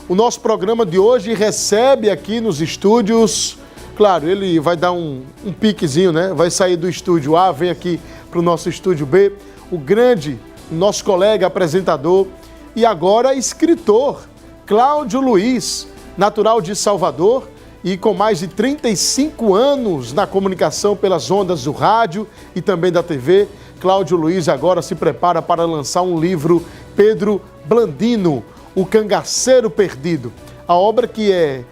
O nosso programa de hoje recebe aqui nos estúdios, claro, ele vai dar um piquezinho, né? Vai sair do estúdio A, vem aqui para o nosso estúdio B, o grande, nosso colega apresentador e agora escritor, Cláudio Luiz, natural de Salvador e com mais de 35 anos na comunicação pelas ondas do rádio e também da TV. Cláudio Luiz agora se prepara para lançar um livro, Pedro Blandino, O Cangaceiro Perdido. A obra que é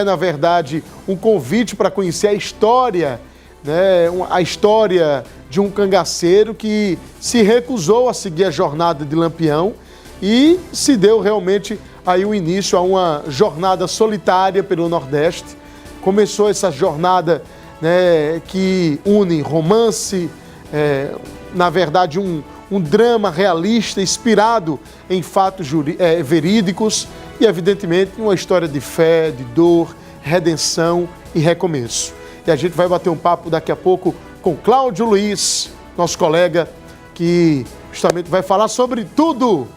na verdade, um convite para conhecer a história, né? A história de um cangaceiro que se recusou a seguir a jornada de Lampião e se deu realmente aí o início a uma jornada solitária pelo Nordeste. Começou essa jornada, né, que une romance, na verdade um drama realista inspirado em fatos verídicos e, evidentemente, uma história de fé, de dor, redenção e recomeço. E a gente vai bater um papo daqui a pouco com Cláudio Luiz, nosso colega, que justamente vai falar sobre tudo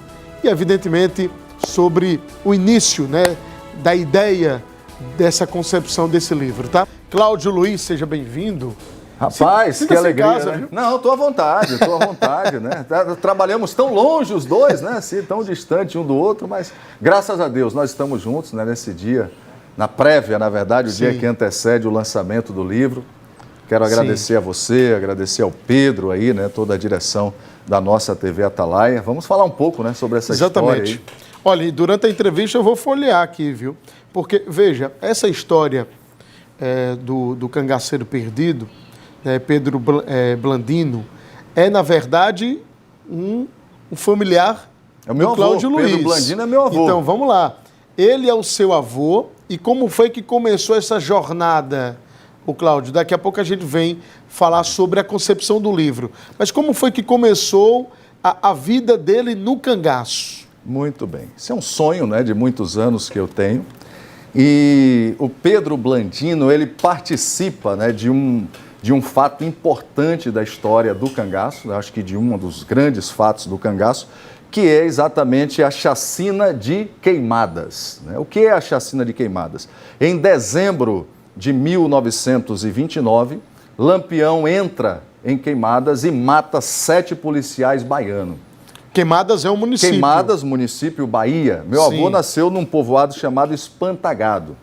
e, evidentemente, sobre o início, né, da ideia dessa concepção desse livro, tá? Cláudio Luiz, seja bem-vindo. Rapaz, que alegria, casa, né? Não, estou à vontade, né? Trabalhamos tão longe os dois, né? Assim, tão distante um do outro, mas graças a Deus nós estamos juntos, né, nesse dia, na prévia, na verdade, o dia que antecede o lançamento do livro. Quero agradecer a você, agradecer ao Pedro aí, né, toda a direção da nossa TV Atalaia. Vamos falar um pouco, né, sobre essa história aí. Olha, e durante a entrevista eu vou folhear aqui, viu? Porque, veja, essa história do cangaceiro perdido, Pedro Blandino, na verdade, um familiar do Cláudio Luiz. Pedro Blandino é meu avô. Então, vamos lá. Ele é o seu avô e como foi que começou essa jornada, o Cláudio? Daqui a pouco a gente vem falar sobre a concepção do livro. Mas como foi que começou a vida dele no cangaço? Muito bem. Isso é um sonho, né, de muitos anos que eu tenho. E o Pedro Blandino, ele participa, né, de um fato importante da história do cangaço, acho que de um dos grandes fatos do cangaço, que é exatamente a chacina de Queimadas. O que é a chacina de Queimadas? Em dezembro de 1929, Lampião entra em Queimadas e mata 7 policiais baianos. Queimadas é um município. Queimadas, município, Bahia. Meu avô nasceu num povoado chamado Espantagado.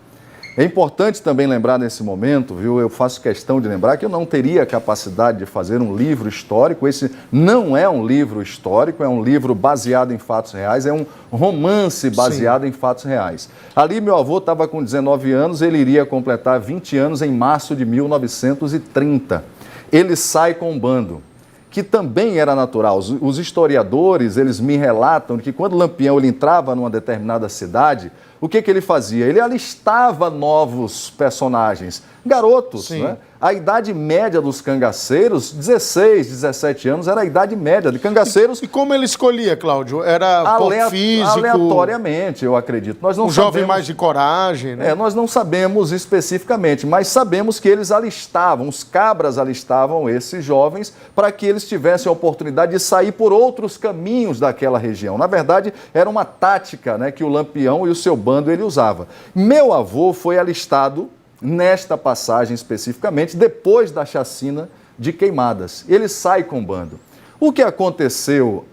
É importante também lembrar nesse momento, viu? Eu faço questão de lembrar que eu não teria capacidade de fazer um livro histórico. Esse não é um livro histórico, é um livro baseado em fatos reais, é um romance baseado em fatos reais. Ali meu avô estava com 19 anos, ele iria completar 20 anos em março de 1930. Ele sai com um bando, que também era natural. Os historiadores, eles me relatam que quando Lampião ele entrava numa determinada cidade, o que ele fazia? Ele alistava novos personagens, garotos, né? A idade média dos cangaceiros, 16, 17 anos, era a idade média de cangaceiros. E como ele escolhia, Cláudio? Era por físico? Aleatoriamente, eu acredito. Nós não jovem mais de coragem, né? Nós não sabemos especificamente, mas sabemos que eles alistavam, os cabras alistavam esses jovens para que eles tivessem a oportunidade de sair por outros caminhos daquela região. Na verdade, era uma tática, né, que o Lampião e o seu bando ele usava. Meu avô foi alistado nesta passagem especificamente, depois da chacina de Queimadas. Ele sai com o bando. O que aconteceu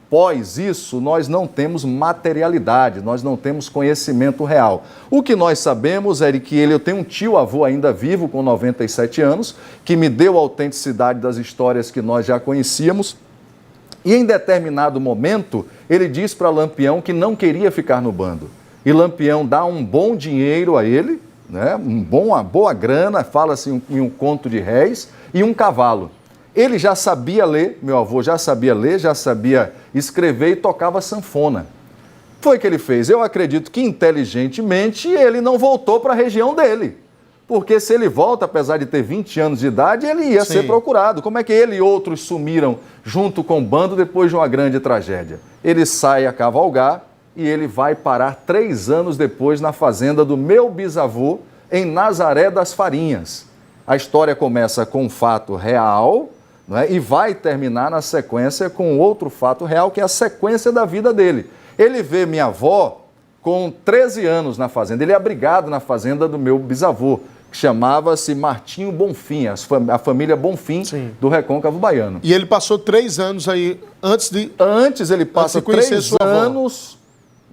após isso, nós não temos materialidade, nós não temos conhecimento real. O que nós sabemos é que eu tenho um tio-avô ainda vivo, com 97 anos, que me deu a autenticidade das histórias que nós já conhecíamos. E em determinado momento, ele diz para Lampião que não queria ficar no bando. E Lampião dá um bom dinheiro a ele, né? Uma boa grana, fala-se em um conto de réis, e um cavalo. Ele já sabia ler, meu avô já sabia ler, já sabia escrever e tocava sanfona. Foi o que ele fez. Eu acredito que inteligentemente ele não voltou para a região dele. Porque se ele volta, apesar de ter 20 anos de idade, ele ia ser procurado. Como é que ele e outros sumiram junto com o bando depois de uma grande tragédia? Ele sai a cavalgar e ele vai parar 3 anos depois na fazenda do meu bisavô, em Nazaré das Farinhas. A história começa com um fato real, não é? E vai terminar na sequência com outro fato real, que é a sequência da vida dele. Ele vê minha avó com 13 anos na fazenda. Ele é abrigado na fazenda do meu bisavô, que chamava-se Martinho Bonfim, a família Bonfim. Sim. Do Recôncavo Baiano. E ele passou 3 anos aí, Antes ele passa 3 anos,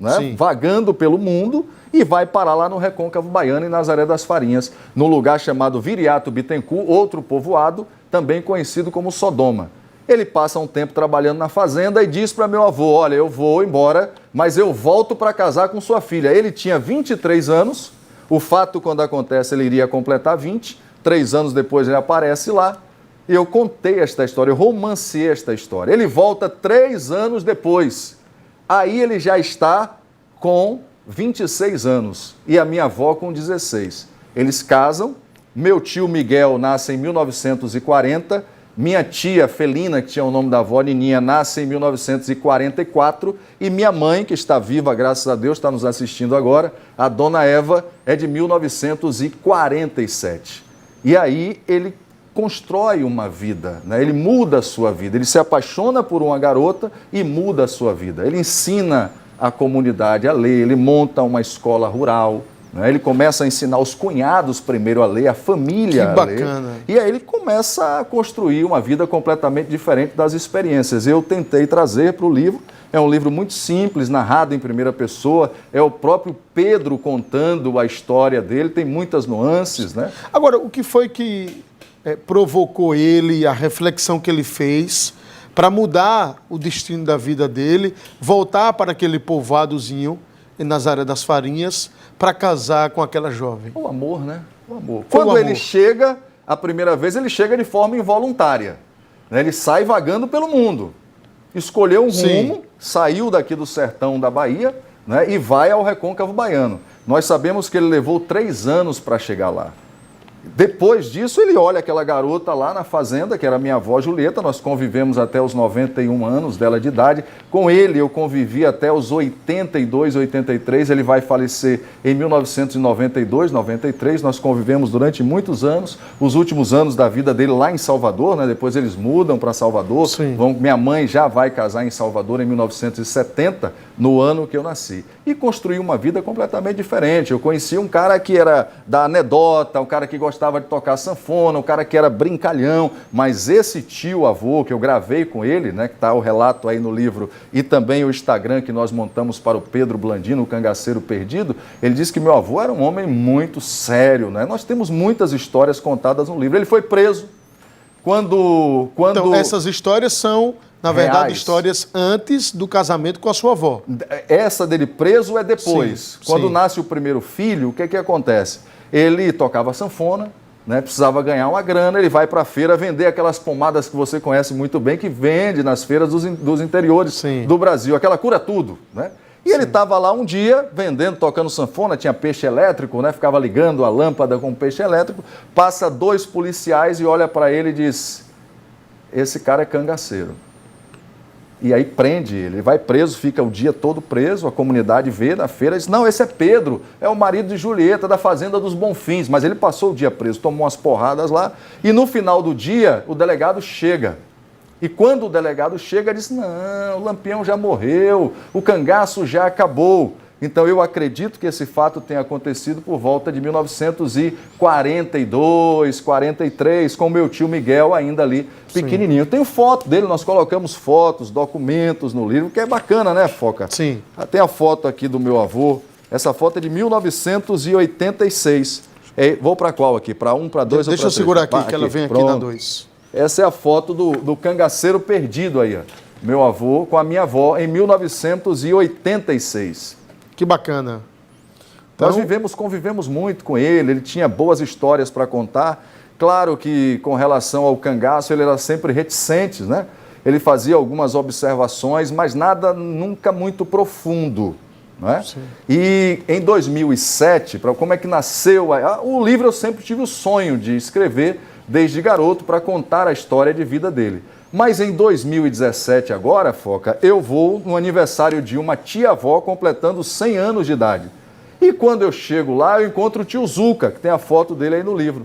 né, vagando pelo mundo e vai parar lá no Recôncavo Baiano, em Nazaré das Farinhas, num lugar chamado Viriato Bittencourt, outro povoado, também conhecido como Sodoma. Ele passa um tempo trabalhando na fazenda e diz para meu avô, olha, eu vou embora, mas eu volto para casar com sua filha. Ele tinha 23 anos, o fato quando acontece ele iria completar 20, 3 anos depois ele aparece lá. E eu contei esta história, eu romancei esta história. Ele volta 3 anos depois. Aí ele já está com 26 anos e a minha avó com 16. Eles casam, meu tio Miguel nasce em 1940, minha tia Felina, que tinha o nome da avó, Nininha, nasce em 1944 e minha mãe, que está viva, graças a Deus, está nos assistindo agora, a dona Eva, é de 1947. E aí ele constrói uma vida, né? Ele muda a sua vida, ele se apaixona por uma garota e muda a sua vida. Ele ensina a comunidade a ler, ele monta uma escola rural, né? Ele começa a ensinar os cunhados primeiro a ler, a família a ler. Que bacana. E aí ele começa a construir uma vida completamente diferente das experiências. Eu tentei trazer para o livro, é um livro muito simples, narrado em primeira pessoa, é o próprio Pedro contando a história dele, tem muitas nuances, né? Agora, o que foi que provocou ele, a reflexão que ele fez para mudar o destino da vida dele, voltar para aquele povoadozinho em Nazaré das Farinhas para casar com aquela jovem? O amor, né? O amor. Quando ele chega, a primeira vez, ele chega de forma involuntária, né? Ele sai vagando pelo mundo, escolheu um rumo, saiu daqui do sertão da Bahia, né? E vai ao Recôncavo Baiano. Nós sabemos que ele levou 3 anos para chegar lá. Depois disso, ele olha aquela garota lá na fazenda, que era minha avó Julieta, nós convivemos até os 91 anos dela de idade. Com ele, eu convivi até os 82, 83, ele vai falecer em 1992, 93, nós convivemos durante muitos anos, os últimos anos da vida dele lá em Salvador, né? Depois eles mudam para Salvador, minha mãe já vai casar em Salvador em 1970, no ano que eu nasci. E construiu uma vida completamente diferente. Eu conheci um cara que era da anedota, um cara que gostava de tocar sanfona, um cara que era brincalhão, mas esse tio-avô que eu gravei com ele, né, que está o relato aí no livro, e também o Instagram que nós montamos para o Pedro Blandino, o Cangaceiro Perdido, ele disse que meu avô era um homem muito sério, né? Nós temos muitas histórias contadas no livro. Ele foi preso quando... Então, essas histórias são, na verdade, histórias antes do casamento com a sua avó. Essa dele preso é depois. Quando nasce o primeiro filho, o que acontece? Ele tocava sanfona, né, precisava ganhar uma grana, ele vai para a feira vender aquelas pomadas que você conhece muito bem, que vende nas feiras dos interiores do Brasil, aquela cura tudo, né? E ele estava lá um dia vendendo, tocando sanfona, tinha peixe elétrico, né? Ficava ligando a lâmpada com peixe elétrico, passa 2 policiais e olha para ele e diz, esse cara é cangaceiro. E aí prende ele, vai preso, fica o dia todo preso, a comunidade vê na feira e diz, não, esse é Pedro, é o marido de Julieta, da fazenda dos Bonfins, mas ele passou o dia preso, tomou umas porradas lá, e no final do dia o delegado chega. E quando o delegado chega, diz, não, o Lampião já morreu, o cangaço já acabou. Então eu acredito que esse fato tenha acontecido por volta de 1942, 43, com o meu tio Miguel ainda ali pequenininho. Tenho foto dele, nós colocamos fotos, documentos no livro, que é bacana, né, Foca? Sim. Tem a foto aqui do meu avô, essa foto é de 1986. Vou para qual aqui? Para 1, para 2 ou para 3? Deixa eu segurar aqui, que ela vem aqui na 2. Essa é a foto do cangaceiro perdido aí, ó. Meu avô com a minha avó em 1986. Que bacana. Então... Nós convivemos muito com ele, ele tinha boas histórias para contar. Claro que com relação ao cangaço ele era sempre reticente, né? Ele fazia algumas observações, mas nada nunca muito profundo, né? E em 2007, como é que nasceu? O livro eu sempre tive o sonho de escrever desde garoto para contar a história de vida dele. Mas em 2017 agora, Foca, eu vou no aniversário de uma tia-avó completando 100 anos de idade. E quando eu chego lá, eu encontro o tio Zuca, que tem a foto dele aí no livro.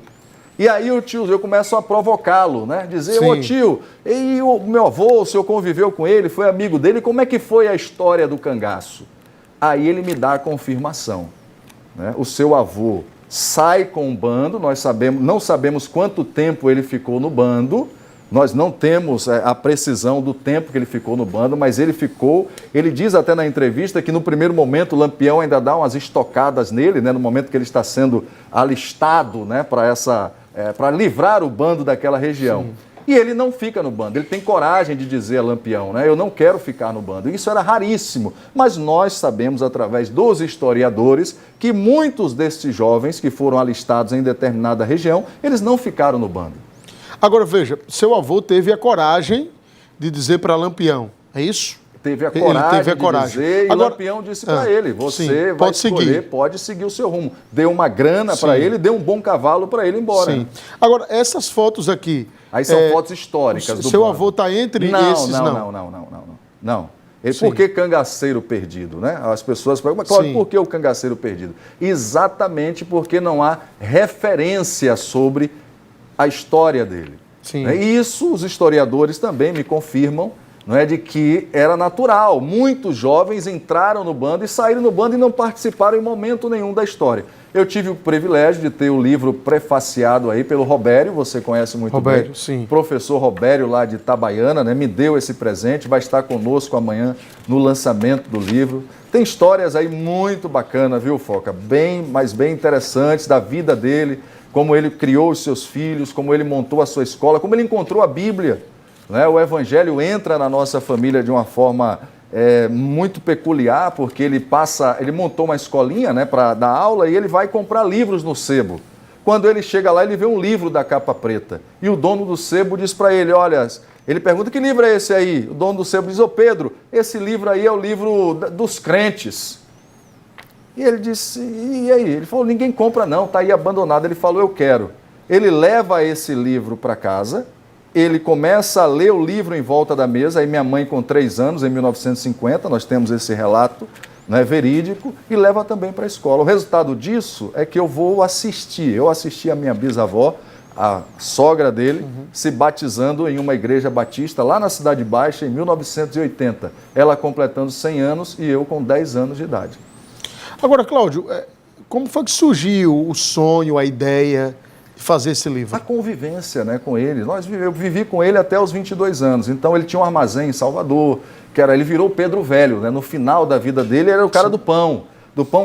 E aí eu começo a provocá-lo, né? Dizer, ô tio, e o meu avô, o senhor conviveu com ele, foi amigo dele, como é que foi a história do cangaço? Aí ele me dá a confirmação, né? O seu avô sai com um bando, não sabemos quanto tempo ele ficou no bando, nós não temos a precisão do tempo que ele ficou no bando, mas ele diz até na entrevista que no primeiro momento o Lampião ainda dá umas estocadas nele, né, no momento que ele está sendo alistado, né, para livrar o bando daquela região. Sim. E ele não fica no bando, ele tem coragem de dizer a Lampião, né, eu não quero ficar no bando. Isso era raríssimo, mas nós sabemos através dos historiadores que muitos destes jovens que foram alistados em determinada região, eles não ficaram no bando. Agora veja, seu avô teve a coragem de dizer para Lampião, é isso? Teve a coragem de dizer, e agora, Lampião disse para ele, você sim, vai escolher, pode seguir o seu rumo. Deu uma grana para ele, deu um bom cavalo para ele ir embora. Sim. Agora, essas fotos aqui... Aí são fotos históricas do seu bando. Avô está entre esses, não. Por que cangaceiro perdido, né? As pessoas perguntam, Cláudio, por que o cangaceiro perdido? Exatamente porque não há referência sobre a história dele. Sim. E isso os historiadores também me confirmam, não é, de que era natural. Muitos jovens entraram no bando e saíram no bando e não participaram em momento nenhum da história. Eu tive o privilégio de ter o livro prefaciado aí pelo Robério, você conhece muito bem. Sim. Professor Robério lá de Itabaiana, né, me deu esse presente, vai estar conosco amanhã no lançamento do livro. Tem histórias aí muito bacanas, viu, Foca? Bem interessantes da vida dele, como ele criou os seus filhos, como ele montou a sua escola, como ele encontrou a Bíblia. Né? O Evangelho entra na nossa família de uma forma muito peculiar, porque ele montou uma escolinha, né, para dar aula e ele vai comprar livros no sebo. Quando ele chega lá, ele vê um livro da capa preta. E o dono do sebo diz para ele, olha, ele pergunta, que livro é esse aí? O dono do sebo diz, ô Pedro, esse livro aí é o livro dos crentes. E ele disse, e aí? Ele falou, ninguém compra não, está aí abandonado. Ele falou, eu quero. Ele leva esse livro para casa, ele começa a ler o livro em volta da mesa, aí minha mãe com 3 anos, em 1950, nós temos esse relato, né, verídico, e leva também para a escola. O resultado disso é que eu assisti a minha bisavó, a sogra dele, se batizando em uma igreja batista lá na Cidade Baixa em 1980. Ela completando 100 anos e eu com 10 anos de idade. Agora, Cláudio, como foi que surgiu o sonho, a ideia de fazer esse livro? A convivência, né, com ele. Eu vivi com ele até os 22 anos. Então, ele tinha um armazém em Salvador, ele virou Pedro Velho, né? No final da vida dele, ele era o cara do pão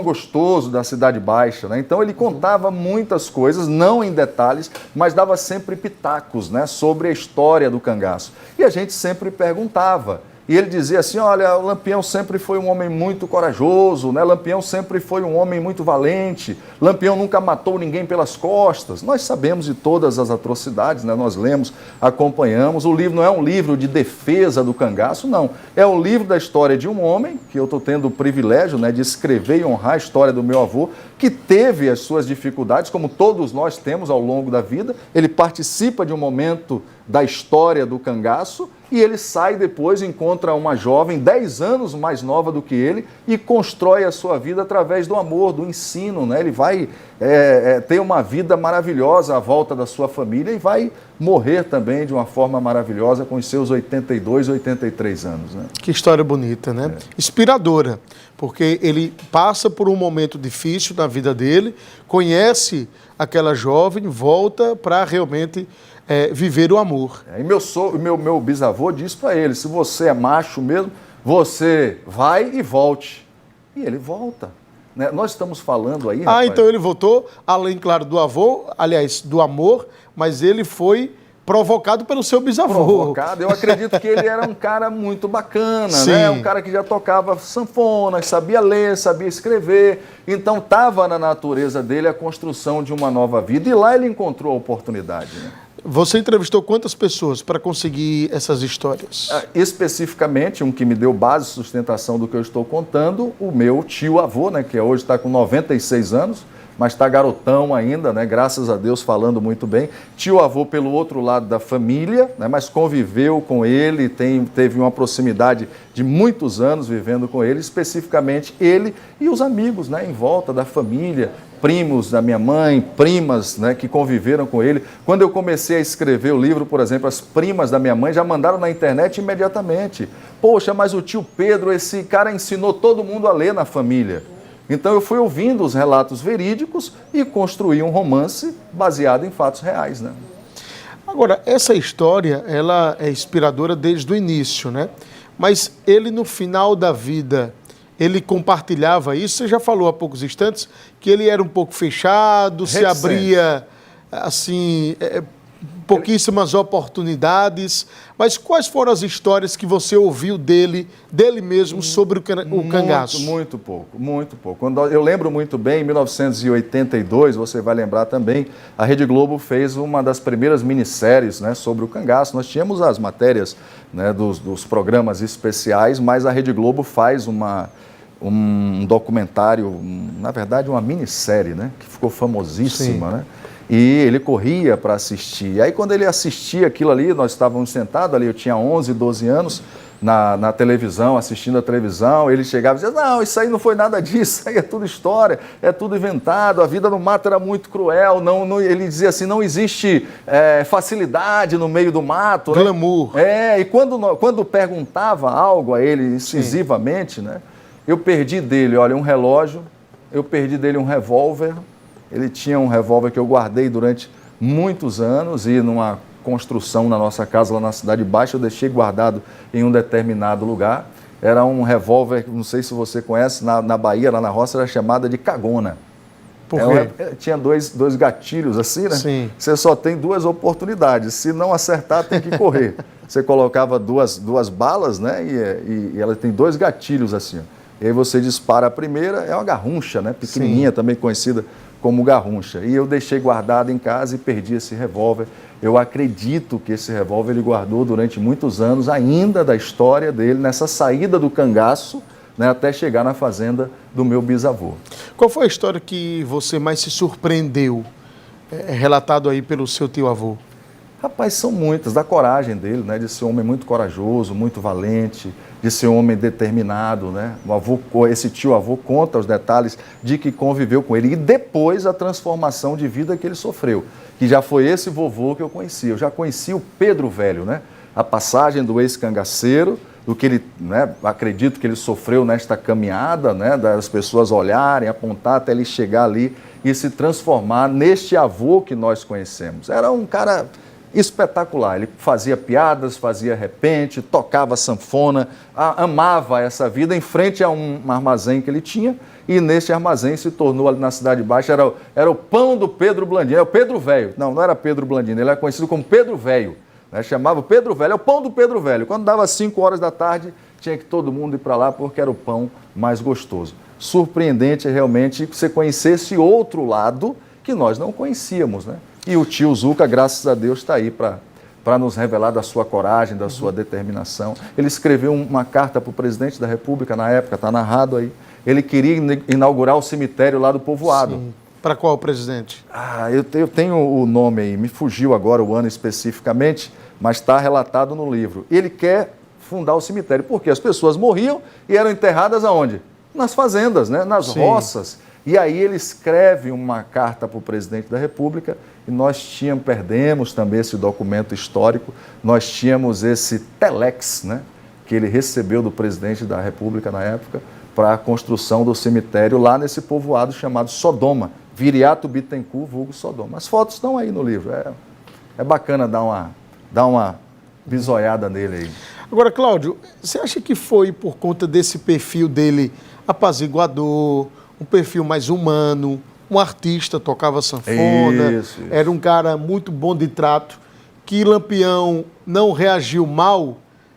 gostoso da Cidade Baixa, né? Então, ele contava muitas coisas, não em detalhes, mas dava sempre pitacos, né, sobre a história do cangaço. E a gente sempre perguntava. E ele dizia assim, olha, o Lampião sempre foi um homem muito corajoso, né? Lampião sempre foi um homem muito valente, Lampião nunca matou ninguém pelas costas. Nós sabemos de todas as atrocidades, né? Nós lemos, acompanhamos. O livro não é um livro de defesa do cangaço, não. É um livro da história de um homem, que eu estou tendo o privilégio, né, de escrever e honrar a história do meu avô, que teve as suas dificuldades, como todos nós temos ao longo da vida. Ele participa de um momento da história do cangaço, e ele sai depois, encontra uma jovem 10 anos mais nova do que ele e constrói a sua vida através do amor, do ensino, né? Ele vai ter uma vida maravilhosa à volta da sua família e vai morrer também de uma forma maravilhosa com os seus 82, 83 anos. Né? Que história bonita, né? Inspiradora, porque ele passa por um momento difícil na vida dele, conhece aquela jovem, volta para realmente viver o amor. E meu bisavô disse para ele, se você é macho mesmo, você vai e volte. E ele volta. Né? Nós estamos falando aí, rapaz... então ele voltou, além, claro, do avô, aliás, do amor, mas ele foi provocado pelo seu bisavô. Provocado. Eu acredito que ele era um cara muito bacana, né? Um cara que já tocava sanfona, sabia ler, sabia escrever. Então estava na natureza dele a construção de uma nova vida e lá ele encontrou a oportunidade, né? Você entrevistou quantas pessoas para conseguir essas histórias? Especificamente, um que me deu base e sustentação do que eu estou contando, o meu tio-avô, né, que hoje está com 96 anos, mas está garotão ainda, né, graças a Deus, falando muito bem. Tio-avô pelo outro lado da família, né, mas conviveu com ele, teve uma proximidade de muitos anos vivendo com ele, especificamente ele e os amigos, né, em volta da família. primos da minha mãe, primas, né, que conviveram com ele. Quando eu comecei a escrever o livro, por exemplo, as primas da minha mãe já mandaram na internet imediatamente. Poxa, mas o tio Pedro, esse cara ensinou todo mundo a ler na família. Então eu fui ouvindo os relatos verídicos e construí um romance baseado em fatos reais, né? Agora, essa história, ela é inspiradora desde o início, né? Mas ele, no final da vida, ele compartilhava isso. Você já falou há poucos instantes que ele era um pouco fechado, se abria, assim, pouquíssimas oportunidades. Mas quais foram as histórias que você ouviu dele mesmo sobre o cangaço? Muito pouco, muito pouco. Eu lembro muito bem, em 1982, você vai lembrar também, a Rede Globo fez uma das primeiras minisséries, né, sobre o cangaço. Nós tínhamos as matérias, né, dos programas especiais, mas a Rede Globo faz um documentário, na verdade uma minissérie, né, que ficou famosíssima, Sim. né? E ele corria para assistir. E aí quando ele assistia aquilo ali, nós estávamos sentados ali, eu tinha 11, 12 anos, na televisão, assistindo a televisão, ele chegava e dizia, não, isso aí não foi nada disso, isso aí é tudo história, é tudo inventado, a vida no mato era muito cruel, ele dizia assim, não existe facilidade no meio do mato. Glamour. Né? E quando perguntava algo a ele incisivamente, né, eu perdi dele, olha, um relógio, eu perdi dele um revólver. Ele tinha um revólver que eu guardei durante muitos anos e numa construção na nossa casa, lá na Cidade Baixa, eu deixei guardado em um determinado lugar. Era um revólver, não sei se você conhece, na Bahia, lá na roça, era chamada de cagona. Por quê? Tinha dois gatilhos assim, né? Sim. Você só tem duas oportunidades. Se não acertar, tem que correr. Você colocava duas balas, né? E ela tem dois gatilhos assim. E aí você dispara a primeira, é uma garruncha, né? Pequenininha, também conhecida como garruncha. E eu deixei guardado em casa e perdi esse revólver. Eu acredito que esse revólver ele guardou durante muitos anos, ainda da história dele, nessa saída do cangaço, né, até chegar na fazenda do meu bisavô. Qual foi a história que você mais se surpreendeu, relatado aí pelo seu tio-avô? Rapaz, são muitas, da coragem dele, né, de ser um homem muito corajoso, muito valente, de ser um homem determinado, né? Esse tio-avô conta os detalhes de que conviveu com ele e depois a transformação de vida que ele sofreu, que já foi esse vovô que eu conheci. Eu já conheci o Pedro Velho, né? A passagem do ex-cangaceiro, do que ele, né, acredito que ele sofreu nesta caminhada, né, das pessoas olharem, apontar até ele chegar ali e se transformar neste avô que nós conhecemos. Era um cara espetacular, ele fazia piadas, fazia repente, tocava sanfona, amava essa vida em frente a um armazém que ele tinha e nesse armazém se tornou ali na Cidade Baixa, era o pão do Pedro Blandino, é o Pedro Velho, não era Pedro Blandino, ele era conhecido como Pedro Velho, né? Chamava Pedro Velho, é o pão do Pedro Velho, quando dava 5 horas da tarde tinha que todo mundo ir para lá porque era o pão mais gostoso. Surpreendente realmente você conhecer esse outro lado que nós não conhecíamos, né? E o tio Zuca, graças a Deus, está aí para nos revelar da sua coragem, da sua determinação. Ele escreveu uma carta para o presidente da República na época, está narrado aí. Ele queria inaugurar o cemitério lá do povoado. Para qual presidente? Eu tenho o nome aí, me fugiu agora o ano especificamente, mas está relatado no livro. Ele quer fundar o cemitério, porque as pessoas morriam e eram enterradas aonde? Nas fazendas, né? Nas roças. E aí ele escreve uma carta para o presidente da República e nós perdemos também esse documento histórico, nós tínhamos esse telex, né, que ele recebeu do presidente da República na época para a construção do cemitério lá nesse povoado chamado Sodoma, Viriato Bittencourt, vulgo Sodoma. As fotos estão aí no livro, é bacana dar uma bisoiada nele aí. Agora, Cláudio, você acha que foi por conta desse perfil dele apaziguador, um perfil mais humano, um artista, tocava sanfona, era um cara muito bom de trato, que Lampião não reagiu mal,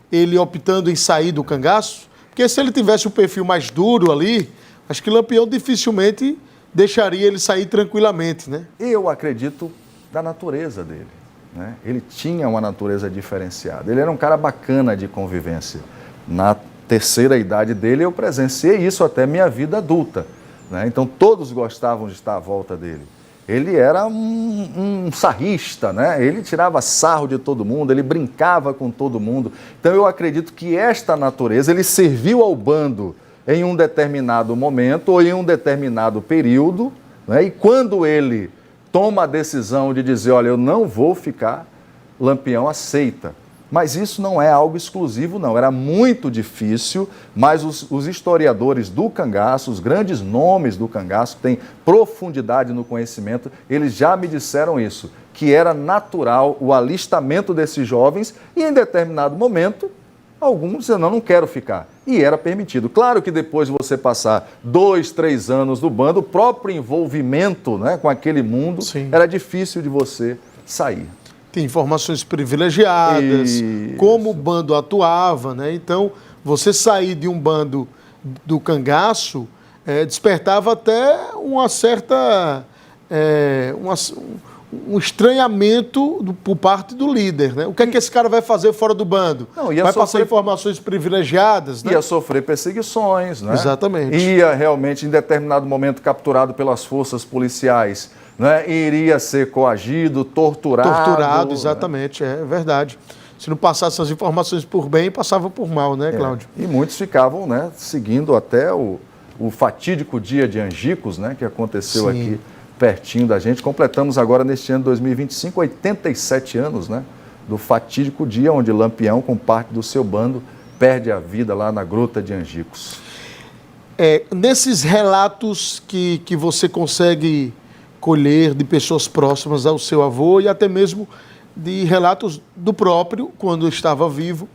ele optando em sair do cangaço? Porque se ele tivesse um perfil mais duro ali, acho que Lampião dificilmente deixaria ele sair tranquilamente, né? Eu acredito da natureza dele, né? Ele tinha uma natureza diferenciada, ele era um cara bacana de convivência. Na terceira idade dele eu presenciei isso até minha vida adulta. Então todos gostavam de estar à volta dele. Ele era um sarrista, né? Ele tirava sarro de todo mundo, ele brincava com todo mundo. Então eu acredito que esta natureza, ele serviu ao bando em um determinado momento ou em um determinado período, né? E quando ele toma a decisão de dizer, olha, eu não vou ficar, Lampião aceita. Mas isso não é algo exclusivo, não. Era muito difícil, mas os historiadores do cangaço, os grandes nomes do cangaço, que têm profundidade no conhecimento, eles já me disseram isso, que era natural o alistamento desses jovens e, em determinado momento, alguns diziam, não quero ficar. E era permitido. Claro que depois de você passar 2, 3 anos no bando, o próprio envolvimento, né, com aquele mundo, sim, era difícil de você sair. Tem informações privilegiadas, como o bando atuava, né? Então, você sair de um bando do cangaço despertava até uma certa... um estranhamento por parte do líder, né? O que é que esse cara vai fazer fora do bando? Não, vai passar informações privilegiadas, né? Ia sofrer perseguições, né? Exatamente. Ia realmente, em determinado momento, capturado pelas forças policiais, né? Iria ser coagido, torturado. Torturado, exatamente, né? É verdade. Se não passasse as informações por bem, passava por mal, né, Cláudio? E muitos ficavam, né, seguindo até o fatídico dia de Angicos, né, que aconteceu, sim, aqui pertinho da gente. Completamos agora, neste ano de 2025, 87 anos, né, do fatídico dia onde Lampião, com parte do seu bando, perde a vida lá na Gruta de Angicos. Nesses relatos que você consegue colher de pessoas próximas ao seu avô e até mesmo de relatos do próprio, quando estava vivo,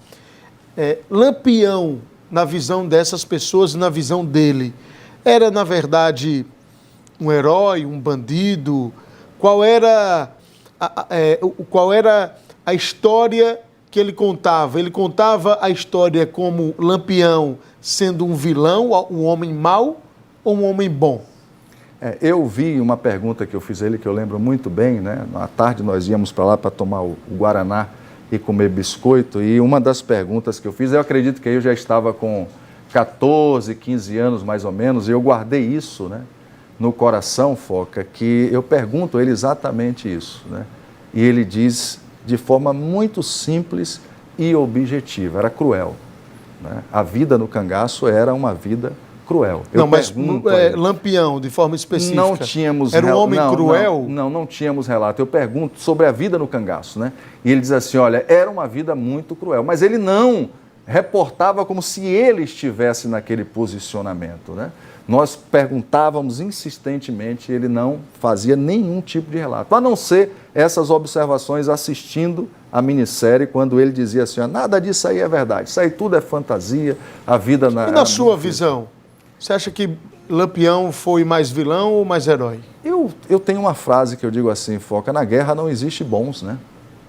Lampião, na visão dessas pessoas, na visão dele, era, na verdade, um herói, um bandido? Qual era a história que ele contava? Ele contava a história como Lampião sendo um vilão, um homem mau ou um homem bom? Eu vi uma pergunta que eu fiz a ele, que eu lembro muito bem, né? À tarde nós íamos para lá para tomar o Guaraná e comer biscoito, e uma das perguntas que eu fiz, eu acredito que eu já estava com 14, 15 anos mais ou menos, e eu guardei isso, né, no coração, Foca, que eu pergunto a ele exatamente isso, né? E ele diz de forma muito simples e objetiva, era cruel, né? A vida no cangaço era uma vida cruel. Mas Lampião, de forma específica, não tínhamos era um homem cruel? Não tínhamos relato. Eu pergunto sobre a vida no cangaço, né? E ele diz assim, olha, era uma vida muito cruel, mas ele não reportava como se ele estivesse naquele posicionamento, né? Nós perguntávamos insistentemente, ele não fazia nenhum tipo de relato, a não ser essas observações assistindo a minissérie, quando ele dizia assim, nada disso aí é verdade, isso aí tudo é fantasia, a vida... E na sua visão, você acha que Lampião foi mais vilão ou mais herói? Eu tenho uma frase que eu digo assim, Foca, na guerra não existe bons, né?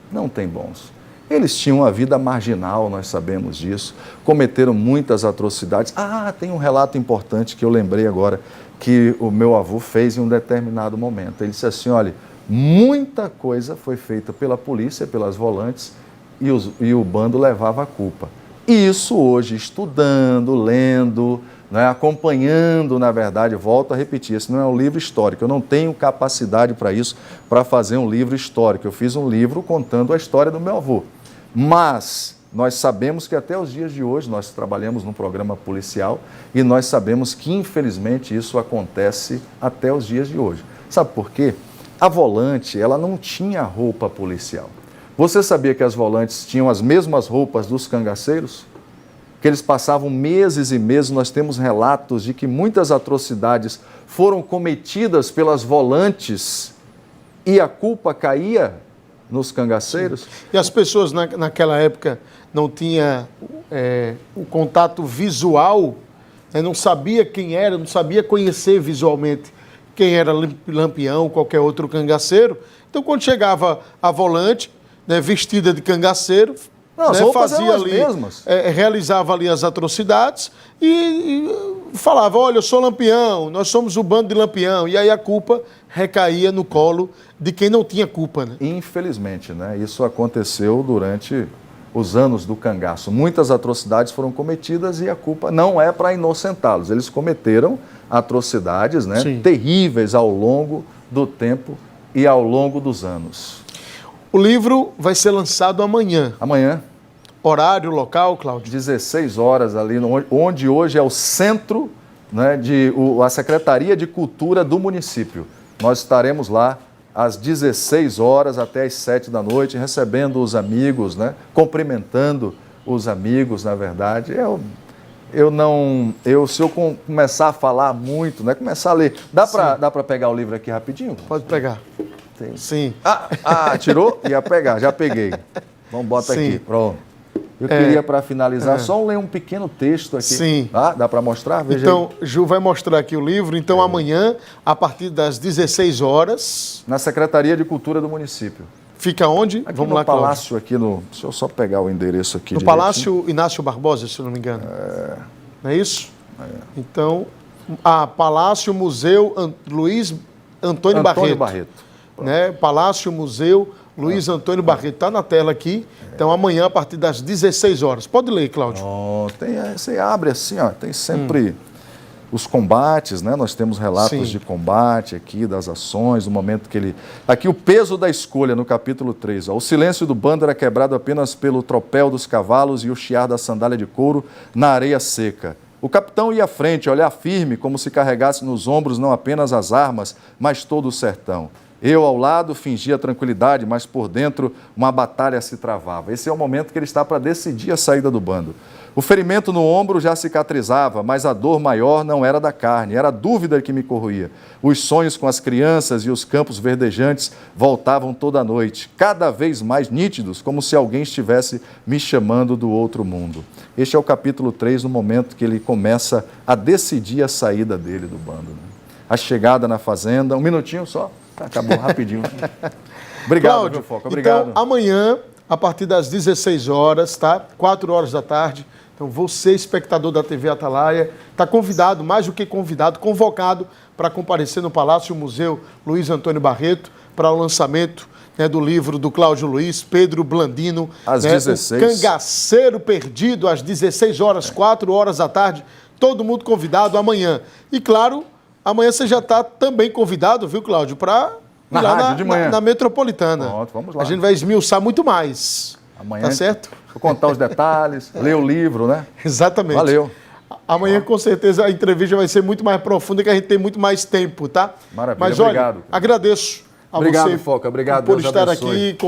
Não tem bons. Eles tinham uma vida marginal, nós sabemos disso, cometeram muitas atrocidades. Tem um relato importante que eu lembrei agora, que o meu avô fez em um determinado momento. Ele disse assim, olha, muita coisa foi feita pela polícia, pelas volantes, e o bando levava a culpa. E isso hoje, estudando, lendo, né, acompanhando, na verdade, volto a repetir, esse não é um livro histórico, eu não tenho capacidade para isso, para fazer um livro histórico. Eu fiz um livro contando a história do meu avô. Mas nós sabemos que até os dias de hoje, nós trabalhamos num programa policial e nós sabemos que, infelizmente, isso acontece até os dias de hoje. Sabe por quê? A volante, ela não tinha roupa policial. Você sabia que as volantes tinham as mesmas roupas dos cangaceiros? Que eles passavam meses e meses, nós temos relatos de que muitas atrocidades foram cometidas pelas volantes e a culpa caía nos cangaceiros. Sim. E as pessoas naquela época não tinham o contato visual, não sabia quem era, não sabia conhecer visualmente quem era Lampião, qualquer outro cangaceiro. Então, quando chegava a volante, né, vestida de cangaceiro, as roupas fazia eram as mesmas. Realizava ali as atrocidades e falava, olha, eu sou Lampião, nós somos o bando de Lampião. E aí a culpa recaía no colo de quem não tinha culpa, né? Infelizmente, né? Isso aconteceu durante os anos do cangaço. Muitas atrocidades foram cometidas e a culpa não é para inocentá-los. Eles cometeram atrocidades, né, terríveis ao longo do tempo e ao longo dos anos. O livro vai ser lançado amanhã. Amanhã. Horário, local, Cláudio? 16 horas ali, onde hoje é o centro né, a Secretaria de Cultura do município. Nós estaremos lá às 16 horas até às 7 da noite, recebendo os amigos, né, cumprimentando os amigos, na verdade. Se eu começar a falar muito, né, começar a ler, dá para pegar o livro aqui rapidinho? Pode pegar. Tem. Sim. Tirou? Ia pegar, já peguei. Vamos, bota Sim. aqui, pronto. Eu queria, para finalizar, só ler um pequeno texto aqui. Sim. Dá para mostrar? Veja então, aí. Ju vai mostrar aqui o livro. Então, amanhã, a partir das 16 horas... Na Secretaria de Cultura do município. Fica onde? Aqui Vamos no lá, Palácio, aqui no... Deixa eu só pegar o endereço aqui. No Palácio Inácio Barbosa, se eu não me engano. Não é isso? Então, Palácio Museu Luiz Antônio Barreto. Né? Palácio Museu Luiz Antônio Barreto. Está na tela aqui. Então, amanhã, a partir das 16 horas. Pode ler, Cláudio. Você abre assim, ó, tem sempre os combates, né? Nós temos relatos de combate aqui, das ações, do momento que ele... Aqui o peso da escolha, no capítulo 3. Ó. O silêncio do bando era quebrado apenas pelo tropel dos cavalos e o chiar da sandália de couro na areia seca. O capitão ia à frente, olhar firme, como se carregasse nos ombros não apenas as armas, mas todo o sertão. Eu, ao lado, fingia tranquilidade, mas por dentro uma batalha se travava. Esse é o momento que ele está para decidir a saída do bando. O ferimento no ombro já cicatrizava, mas a dor maior não era da carne, era a dúvida que me corroía. Os sonhos com as crianças e os campos verdejantes voltavam toda noite, cada vez mais nítidos, como se alguém estivesse me chamando do outro mundo. Este é o capítulo 3, no momento que ele começa a decidir a saída dele do bando. Né? A chegada na fazenda, um minutinho só. Acabou rapidinho. Obrigado, Cláudio, meu Foca. Obrigado. Então, amanhã, a partir das 16 horas, tá? 4 horas da tarde. Então, você, espectador da TV Atalaia, está convidado, mais do que convidado, convocado para comparecer no Palácio Museu Luiz Antônio Barreto para o lançamento, né, do livro do Cláudio Luiz, Pedro Blandino. Às 16. O Cangaceiro Perdido, às 16 horas, 4 horas da tarde. Todo mundo convidado amanhã. E, claro... Amanhã você já está também convidado, viu, Cláudio, para ir lá na Metropolitana. Pronto, vamos lá. A gente vai esmiuçar muito mais. Amanhã, tá certo? Vou contar os detalhes, ler o livro, né? Exatamente. Valeu. Amanhã, com certeza, a entrevista vai ser muito mais profunda, que a gente tem muito mais tempo, tá? Maravilha, Mas, olha, obrigado. agradeço a Obrigado, você Foca. Obrigado, por Deus estar abençoe. aqui.